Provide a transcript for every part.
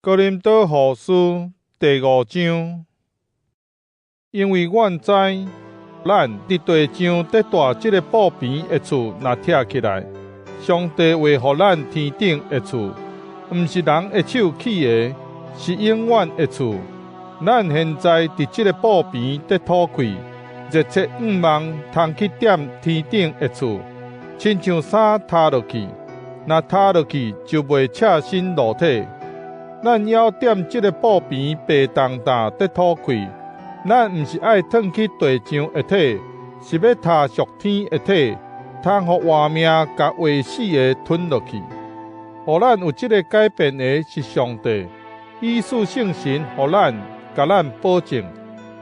哥林多后书第5章，因为阮知，咱伫地上得住即个布边的厝，若拆起来，上帝为互咱天顶的厝，毋是人的手起的，是永远的厝。咱现在伫即个布边得土开，热切毋望通去点天顶的厝，亲像衫塌落去，若塌落去就袂赤身裸体。咱要踮即个布边白当当得土开，咱毋是爱褪去地上的体，是要踏属天的体，通互活命甲活死的吞落去。互咱有即个改变的是上帝，以赐圣神互咱，甲咱保证。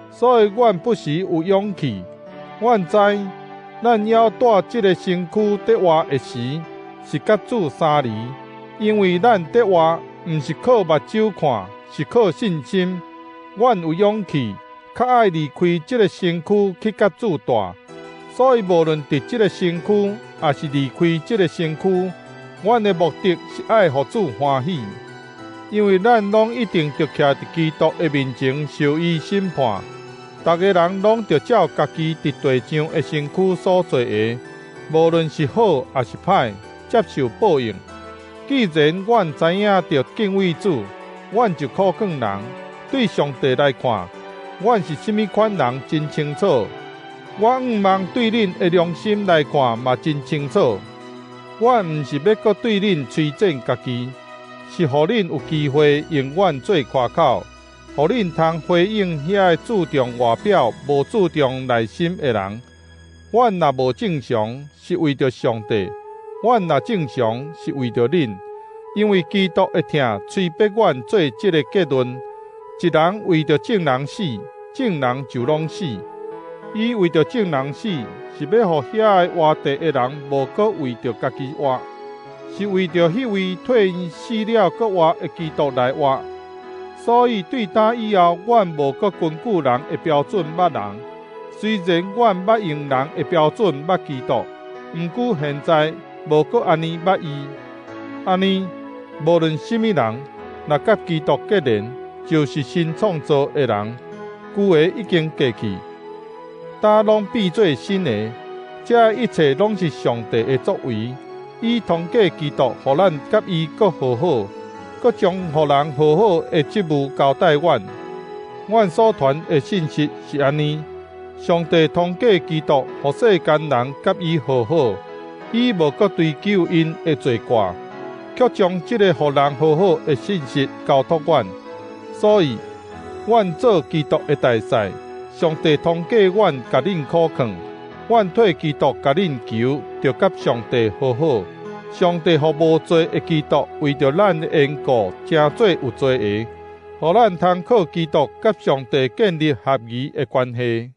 所以阮不时有勇气，阮知咱要带即个身躯得活的时，是甲主相离，因为咱得活。毋是靠目睭看，是靠信心。阮有勇气，较爱离开即个身躯去甲主住。所以无论伫即个身躯，也是离开即个身躯，阮的目的是爱互主欢喜。因为咱拢一定着徛伫基督的面前受伊审判。逐个人拢着照家己伫地上的身躯所做的，无论是好也是歹，接受报应。既然阮知影着敬畏主，阮就苦劝人。对上帝来看，阮是甚物款人真清楚。我毋望对恁的良心来看嘛真清楚。阮毋是要搁对恁推荐家己，是互恁有机会用阮做夸口，互恁通回应遐注重外表、无注重内心的人。阮若无正常，是为着上帝。阮若正常，是为着恁，因为基督的疼催逼阮做即个结论：一人为着正人死，正人就拢死。伊为着正人死，是要互遐个活地的人无搁为着家己活，是为着迄位替因死了搁活的基督来活。所以对打以后，阮无搁根据人的标准捌人。虽然阮捌用人的标准捌基督，毋过现在无搁安尼捌伊，安尼无论什么人，若甲基督结连，就是新创造的人，旧的已经过去，大拢变做新的。这一切拢是上帝的作为，伊通过基督，互咱甲伊搁和好，搁将互人和好的职务交代阮。阮所传的信息是安尼：上帝通过基督，互世间人甲伊和好。伊无搁追究因的罪过，却将即个互人和好的信息交托阮。所以，阮做基督的大使，上帝通过阮甲恁苦劝，阮替基督甲恁求，着甲上帝和好。上帝互无罪的基督，为着咱的缘故，诚做有罪的，互咱通靠基督甲上帝建立合宜的关系。